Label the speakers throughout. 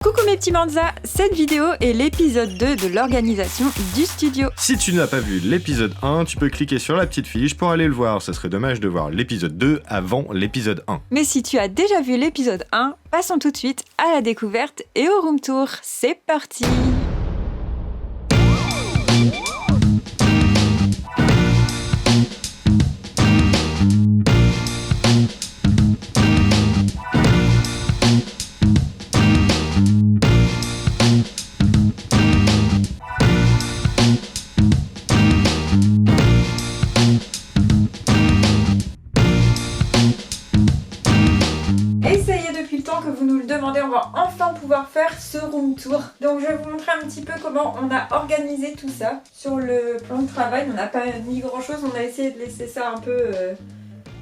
Speaker 1: Coucou mes petits manzas, cette vidéo est l'épisode 2 de l'organisation du studio.
Speaker 2: Si tu n'as pas vu l'épisode 1, tu peux cliquer sur la petite fiche pour aller le voir. Ça serait dommage de voir l'épisode 2 avant l'épisode 1.
Speaker 1: Mais si tu as déjà vu l'épisode 1, passons tout de suite à la découverte et au room tour. C'est parti! Que vous nous le demandez, on va enfin pouvoir faire ce room tour. Donc je vais vous montrer un petit peu comment on a organisé tout ça. Sur le plan de travail, on n'a pas mis grand chose, on a essayé de laisser ça un peu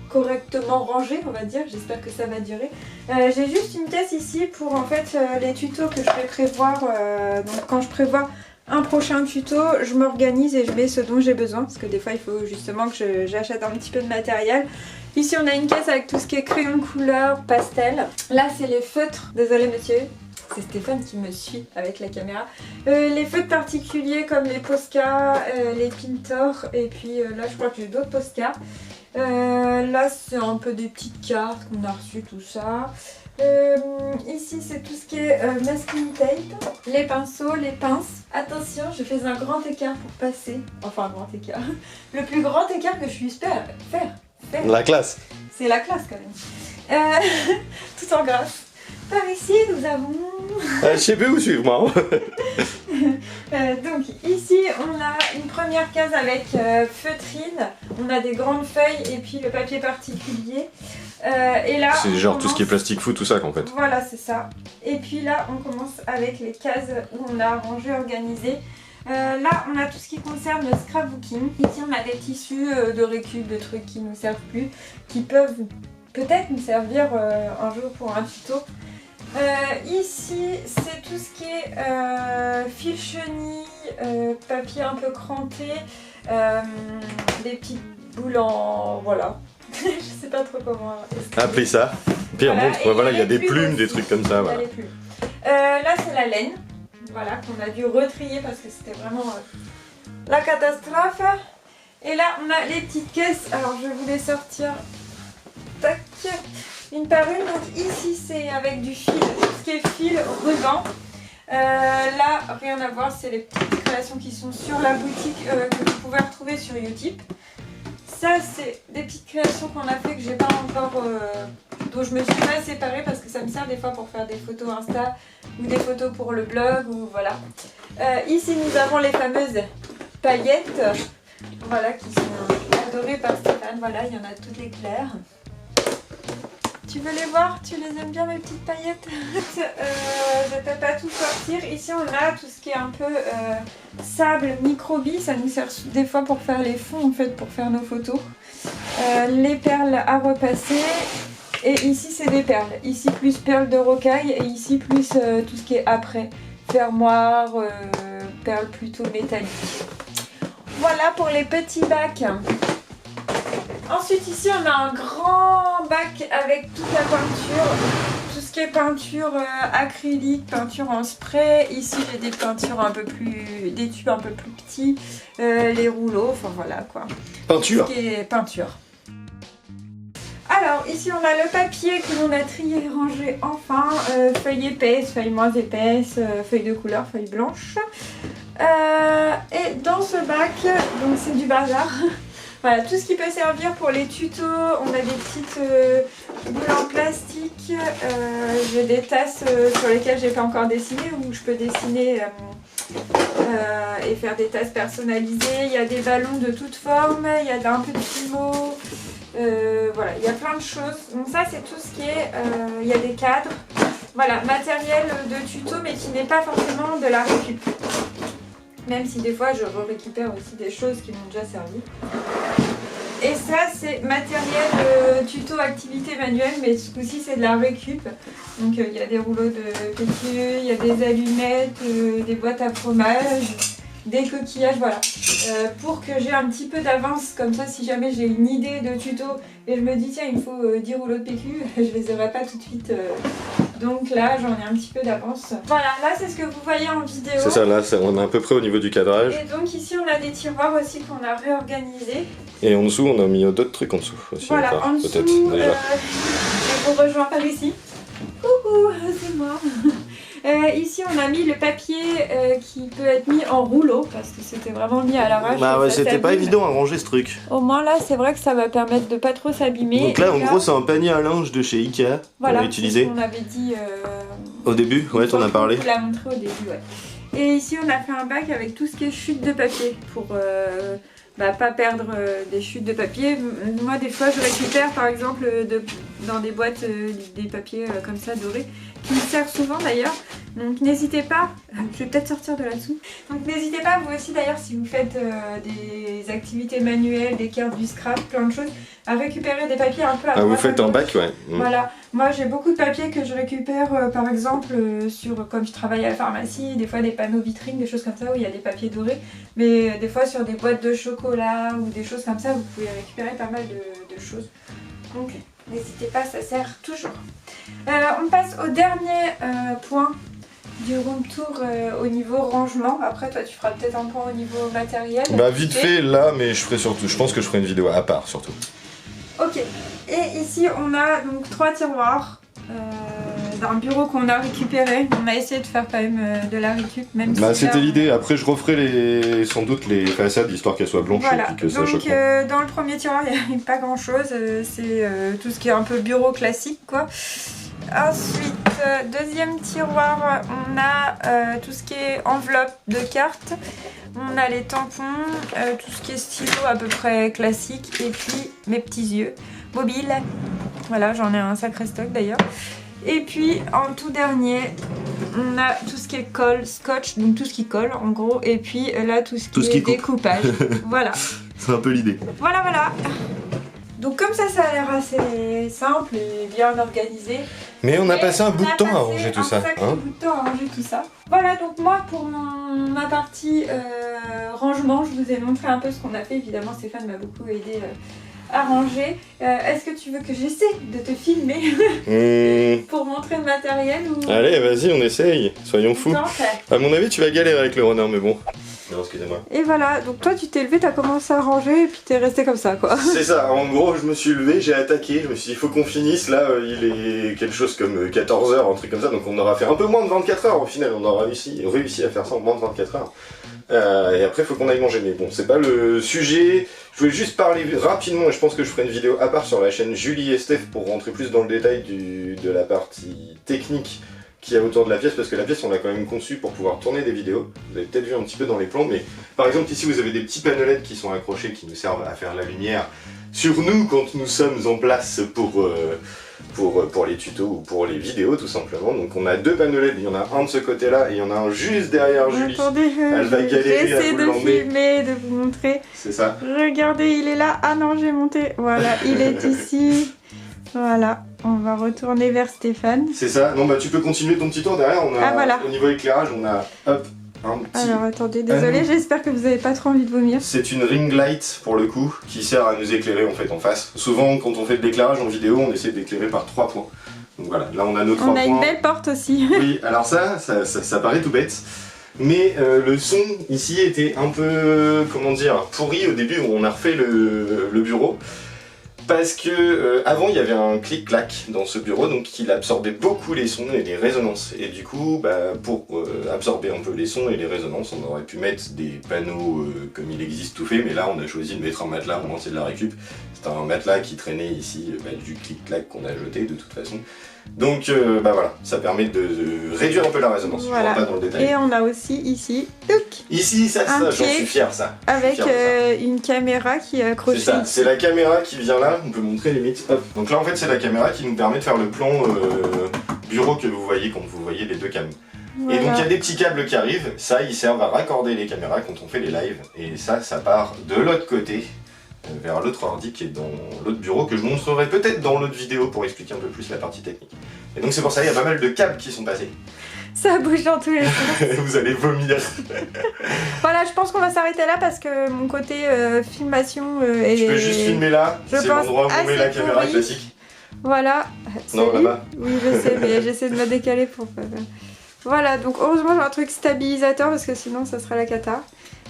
Speaker 1: correctement rangé, on va dire. J'espère que ça va durer. J'ai juste une pièce ici pour en fait les tutos que je vais prévoir. Donc quand je prévois un prochain tuto, je m'organise et je mets ce dont j'ai besoin, parce que des fois il faut justement que j'achète un petit peu de matériel. Ici on a une caisse avec tout ce qui est crayon couleur, pastel. Là c'est les feutres, désolé monsieur, c'est Stéphane qui me suit avec la caméra. Les feutres particuliers comme les Posca, les Pintor, et puis là je crois que j'ai d'autres Posca. Là c'est un peu des petites cartes qu'on a reçues, tout ça. Ici c'est tout ce qui est masking tape, les pinceaux, les pinces. Attention, je fais un grand écart pour passer, enfin un grand écart, le plus grand écart que je puisse faire.
Speaker 3: La classe.
Speaker 1: C'est la classe quand même. Tout en grâce. Par ici nous avons...
Speaker 3: Je sais plus où suivre moi.
Speaker 1: Donc ici on a une première case avec feutrine, on a des grandes feuilles et puis le papier particulier. Et là,
Speaker 3: c'est genre tout ce qui est plastique food, tout ça qu'en fait.
Speaker 1: Voilà, c'est ça. Et puis là, on commence avec les cases où on a rangé, organisé. Là, on a tout ce qui concerne le scrapbooking. Ici, on a des tissus de récup, de trucs qui ne nous servent plus, qui peuvent peut-être nous servir un jour pour un tuto. Ici, c'est tout ce qui est fil chenille, papier un peu cranté, des petites boules en... voilà. Je sais pas trop comment
Speaker 3: appeler ça. Puis
Speaker 1: voilà,
Speaker 3: on montre, voilà, il y a des plumes, des trucs comme ça. Voilà.
Speaker 1: Là c'est la laine, voilà, qu'on a dû retrier parce que c'était vraiment la catastrophe. Et là on a les petites caisses, alors je vais vous les sortir, tac, une par une. Donc ici c'est avec du fil, tout ce qui est fil, ruban. Là rien à voir, c'est les petites créations qui sont sur la boutique que vous pouvez retrouver sur Utip. Ça c'est des petites créations qu'on a fait que j'ai pas encore, dont je me suis pas séparée parce que ça me sert des fois pour faire des photos Insta ou des photos pour le blog ou voilà. Ici nous avons les fameuses paillettes, voilà, qui sont adorées par Stéphane. Voilà, il y en a toutes les claires. Tu veux les voir? Tu les aimes bien mes petites paillettes? Je ne peux pas tout sortir. Ici on a tout ce qui est un peu sable, microbi. Ça nous sert des fois pour faire les fonds en fait, pour faire nos photos. Les perles à repasser. Et ici c'est des perles. Ici plus perles de rocaille et ici plus tout ce qui est après. Fermoir, perles plutôt métalliques. Voilà pour les petits bacs. Ensuite ici on a un grand bac avec toute la peinture, tout ce qui est peinture acrylique, peinture en spray. Ici j'ai des peintures un peu plus, des tubes un peu plus petits, les rouleaux, enfin voilà quoi.
Speaker 3: Peinture.
Speaker 1: Tout ce qui est peinture. Alors ici on a le papier que l'on a trié et rangé enfin, feuilles épaisses, feuilles moins épaisses, feuilles de couleur, feuilles blanches. Et dans ce bac, donc c'est du bazar. Voilà, tout ce qui peut servir pour les tutos. On a des petites boules en plastique. J'ai des tasses sur lesquelles j'ai pas encore dessiné, où je peux dessiner et faire des tasses personnalisées. Il y a des ballons de toutes formes, il y a un peu de fimo. Voilà, il y a plein de choses. Donc ça c'est tout ce qui est... il y a des cadres. Voilà, matériel de tuto mais qui n'est pas forcément de la récup. Même si des fois je récupère aussi des choses qui m'ont déjà servi. Et ça c'est matériel tuto activité manuelle, mais ce coup-ci c'est de la récup. Donc il y a des rouleaux de PQ, il y a des allumettes, des boîtes à fromage, des coquillages, voilà. Pour que j'ai un petit peu d'avance, comme ça si jamais j'ai une idée de tuto et je me dis tiens il me faut 10 rouleaux de PQ, je les aurai pas tout de suite Donc là, j'en ai un petit peu d'avance. Voilà, là, c'est ce que vous voyez en vidéo.
Speaker 3: C'est ça, là, on est à peu près au niveau du cadrage.
Speaker 1: Et donc ici, on a des tiroirs aussi qu'on a réorganisés.
Speaker 3: Et en dessous, on a mis d'autres trucs en dessous aussi.
Speaker 1: Voilà,
Speaker 3: encore,
Speaker 1: en dessous,
Speaker 3: peut-être, déjà.
Speaker 1: je vous rejoins par ici. Coucou, c'est moi. Ici, on a mis le papier qui peut être mis en rouleau parce que c'était vraiment mis à l'arrache.
Speaker 3: Bah ouais, c'était pas évident à ranger ce truc.
Speaker 1: Au moins là, c'est vrai que ça va permettre de pas trop s'abîmer.
Speaker 3: Donc là, en gros, c'est un panier à linge de chez Ikea
Speaker 1: voilà,
Speaker 3: qu'on a utilisé.
Speaker 1: On avait dit
Speaker 3: au début, ouais, t'en as parlé.
Speaker 1: On l'a montré au début, ouais. Et ici, on a fait un bac avec tout ce qui est chute de papier pour pas perdre des chutes de papier. Moi, des fois, je récupère par exemple dans des boîtes des papiers comme ça dorés qui me servent souvent d'ailleurs. Donc n'hésitez pas, je vais peut-être sortir de là-dessous. Donc n'hésitez pas, vous aussi d'ailleurs, si vous faites des activités manuelles, des cartes, du scrap, plein de choses, à récupérer des papiers un peu à droite.
Speaker 3: Vous faites un bac, ouais.
Speaker 1: Voilà, moi j'ai beaucoup de papiers que je récupère par exemple comme je travaille à la pharmacie, des fois des panneaux vitrines, des choses comme ça où il y a des papiers dorés, mais des fois sur des boîtes de chocolat ou des choses comme ça, vous pouvez récupérer pas mal de choses. Donc n'hésitez pas, ça sert toujours. On passe au dernier point du room tour au niveau rangement. Après toi tu feras peut-être un point au niveau matériel.
Speaker 3: Bah vite fait là, mais je pense que je ferai une vidéo à part surtout.
Speaker 1: Ok, et ici on a donc 3 tiroirs d'un bureau qu'on a récupéré. On a essayé de faire quand même de la récup, même si
Speaker 3: c'était l'idée, après je referai sans doute les façades histoire qu'elles soient blanches et que ça choque.
Speaker 1: Donc dans le premier tiroir il n'y a pas grand chose, c'est tout ce qui est un peu bureau classique quoi. Ensuite, deuxième tiroir, on a tout ce qui est enveloppe de cartes, on a les tampons, tout ce qui est stylo à peu près classique, et puis mes petits yeux mobiles. Voilà, j'en ai un sacré stock d'ailleurs. Et puis en tout dernier, on a tout ce qui est colle, scotch, donc tout ce qui colle en gros, et puis là tout ce qui est découpage. Voilà.
Speaker 3: C'est un peu l'idée.
Speaker 1: Voilà, voilà. Donc comme ça a l'air assez simple et bien organisé.
Speaker 3: Mais on a passé un bout de temps à ranger tout ça.
Speaker 1: Un bout de temps à ranger tout ça. Voilà, donc moi pour ma partie rangement, je vous ai montré un peu ce qu'on a fait. Évidemment, Stéphane m'a beaucoup aidé à ranger. Est-ce que tu veux que j'essaie de te filmer pour montrer le matériel ou...
Speaker 3: Allez, vas-y, on essaye. Soyons fous. À mon avis, tu vas galérer avec le renard, mais bon. Non, excusez-moi.
Speaker 1: Et voilà, donc toi tu t'es levé, t'as commencé à ranger et puis t'es resté comme ça quoi.
Speaker 3: C'est ça, en gros je me suis levé, j'ai attaqué, je me suis dit il faut qu'on finisse, là il est quelque chose comme 14 h, un truc comme ça, donc on aura fait un peu moins de 24 heures au final, on aura réussi à faire ça en moins de 24 heures. Et après il faut qu'on aille manger, mais bon c'est pas le sujet, je voulais juste parler rapidement et je pense que je ferai une vidéo à part sur la chaîne Julie et Steph pour rentrer plus dans le détail de la partie technique qu'il y a autour de la pièce, parce que la pièce on l'a quand même conçue pour pouvoir tourner des vidéos. Vous avez peut-être vu un petit peu dans les plans, mais par exemple ici vous avez des petits panelettes qui sont accrochés qui nous servent à faire la lumière sur nous quand nous sommes en place pour les tutos ou pour les vidéos tout simplement. Donc on a 2 panelettes, il y en a un de ce côté là et il y en a un juste derrière Julie.
Speaker 1: Attendez,
Speaker 3: elle va galérer à vous l'emmener.
Speaker 1: J'essaie de filmer, de vous montrer.
Speaker 3: C'est ça.
Speaker 1: Regardez, il est là. Ah non, j'ai monté. Voilà, il est ici. Voilà, on va retourner vers Stéphane.
Speaker 3: C'est ça, non bah tu peux continuer ton petit tour derrière, on a
Speaker 1: voilà.
Speaker 3: Au niveau éclairage on a hop un petit...
Speaker 1: Alors attendez, désolé, j'espère que vous n'avez pas trop envie de vomir.
Speaker 3: C'est une ring light pour le coup, qui sert à nous éclairer en fait en face. Souvent quand on fait de l'éclairage en vidéo, on essaie d'éclairer par 3 points. Donc voilà, là on a nos 3 points.
Speaker 1: On a une belle porte aussi.
Speaker 3: Oui, alors ça paraît tout bête. Mais le son ici était un peu, comment dire, pourri au début où on a refait le bureau. Parce que avant il y avait un clic-clac dans ce bureau, donc il absorbait beaucoup les sons et les résonances. Et du coup, pour absorber un peu les sons et les résonances, on aurait pu mettre des panneaux comme il existe tout fait, mais là on a choisi de mettre un matelas, au moins c'est de la récup. C'est un matelas qui traînait ici du clic-clac qu'on a jeté de toute façon. Donc voilà, ça permet de réduire un peu la résonance.
Speaker 1: Voilà.
Speaker 3: Je rentre pas dans le détail.
Speaker 1: Et on a aussi ici,
Speaker 3: ici ça j'en suis fier ça.
Speaker 1: Avec une caméra qui est accrochée.
Speaker 3: C'est ça, c'est la caméra qui vient là, on peut montrer limite. Hop. Donc là en fait c'est la caméra qui nous permet de faire le plan bureau que vous voyez quand vous voyez les 2 cams. Voilà. Et donc il y a des petits câbles qui arrivent, ça ils servent à raccorder les caméras quand on fait les lives. Et ça part de l'autre côté, vers l'autre ordi qui est dans l'autre bureau, que je montrerai peut-être dans l'autre vidéo pour expliquer un peu plus la partie technique. Et donc c'est pour ça qu'il y a pas mal de câbles qui sont passés.
Speaker 1: Ça bouge dans tous les sens.
Speaker 3: Vous allez vomir.
Speaker 1: Voilà, je pense qu'on va s'arrêter là parce que mon côté filmation est...
Speaker 3: Tu peux juste filmer là, c'est l'endroit où on met la caméra classique.
Speaker 1: Voilà.
Speaker 3: Non,
Speaker 1: Salut.
Speaker 3: là-bas.
Speaker 1: Oui, je sais, mais j'essaie de me décaler pour... Voilà, donc heureusement j'ai un truc stabilisateur parce que sinon ça sera la cata.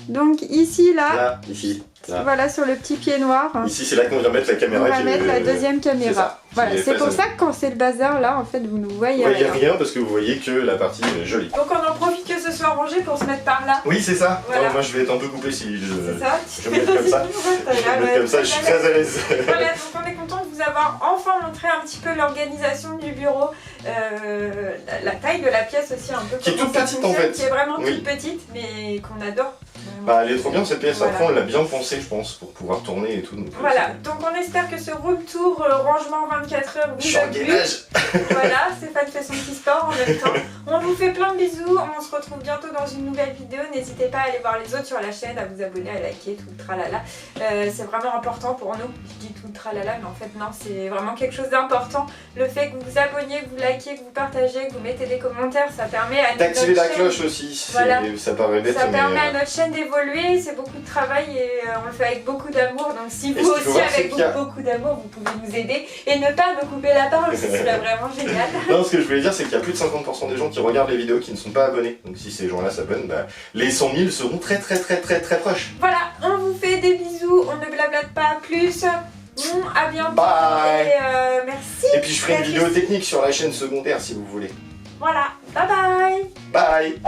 Speaker 1: Donc ici,
Speaker 3: Là, ici, là.
Speaker 1: voilà, sur le petit pied noir.
Speaker 3: Ici, c'est là qu'on vient mettre la
Speaker 1: On
Speaker 3: caméra.
Speaker 1: va mettre la deuxième
Speaker 3: C'est
Speaker 1: caméra.
Speaker 3: ça.
Speaker 1: Voilà,
Speaker 3: Qui est
Speaker 1: c'est pour
Speaker 3: façonné.
Speaker 1: ça que quand c'est le bazar là, en fait, vous ne voyez
Speaker 3: Vous voyez
Speaker 1: rien.
Speaker 3: rien parce que vous voyez que la partie jolie.
Speaker 1: Donc on en profite que ce soit rangé pour se mettre par là.
Speaker 3: Oui, c'est ça.
Speaker 1: Voilà.
Speaker 3: Non, moi, je vais être un peu coupé si
Speaker 1: C'est ça.
Speaker 3: je vais me mettre comme ça. Je vais me mettre comme ça, je suis très à l'aise.
Speaker 1: Voilà, donc on est content de vous avoir enfin montré un petit peu l'organisation du bureau, la taille de la pièce aussi un peu.
Speaker 3: Qui est
Speaker 1: comment
Speaker 3: toute
Speaker 1: ça
Speaker 3: petite, en
Speaker 1: fonctionne,
Speaker 3: fait.
Speaker 1: qui est vraiment
Speaker 3: Oui.
Speaker 1: toute petite, mais qu'on adore.
Speaker 3: Bah, elle est trop bien cette pièce.
Speaker 1: Voilà.
Speaker 3: Après, on l'a bien pensée, je pense, pour pouvoir tourner et tout. Donc,
Speaker 1: Voilà, donc on espère que ce room tour rangement 24 heures vous a plu.
Speaker 3: Gainage.
Speaker 1: Voilà, Stéphane fait son petit sport en même temps. On vous fait plein de bisous, on se retrouve bientôt dans une nouvelle vidéo. N'hésitez pas à aller voir les autres sur la chaîne, à vous abonner, à liker, tout le tralala. C'est vraiment important pour nous. Je dis tout le tralala, mais en fait non, c'est vraiment quelque chose d'important. Le fait que vous vous abonniez, que vous likez, que vous partagez, que vous mettez des commentaires, ça permet à
Speaker 3: D'activer
Speaker 1: notre
Speaker 3: la
Speaker 1: chaîne...
Speaker 3: cloche aussi.
Speaker 1: Voilà.
Speaker 3: Ça paraît bête,
Speaker 1: Ça
Speaker 3: mais.
Speaker 1: permet à notre chaîne d'évoluer, c'est beaucoup de travail et on le fait avec beaucoup d'amour. Donc si
Speaker 3: Et
Speaker 1: vous
Speaker 3: ce qu'il faut
Speaker 1: aussi
Speaker 3: voir, c'est
Speaker 1: avec
Speaker 3: qu'il y a-
Speaker 1: beaucoup d'amour, vous pouvez nous aider et ne pas me couper la parole, ce serait vraiment génial.
Speaker 3: Non, ce que je voulais dire, c'est qu'il y a plus de 50% des gens qui regardent les vidéos qui ne sont pas abonnés. Donc si ces gens-là s'abonnent, bah, les 100 000 seront très proches.
Speaker 1: Voilà, on vous fait des bisous, on ne blablate pas plus. À bientôt
Speaker 3: Bye.
Speaker 1: et merci.
Speaker 3: Et puis je ferai une vidéo technique sur la chaîne secondaire si vous voulez.
Speaker 1: Voilà, bye bye.
Speaker 3: Bye.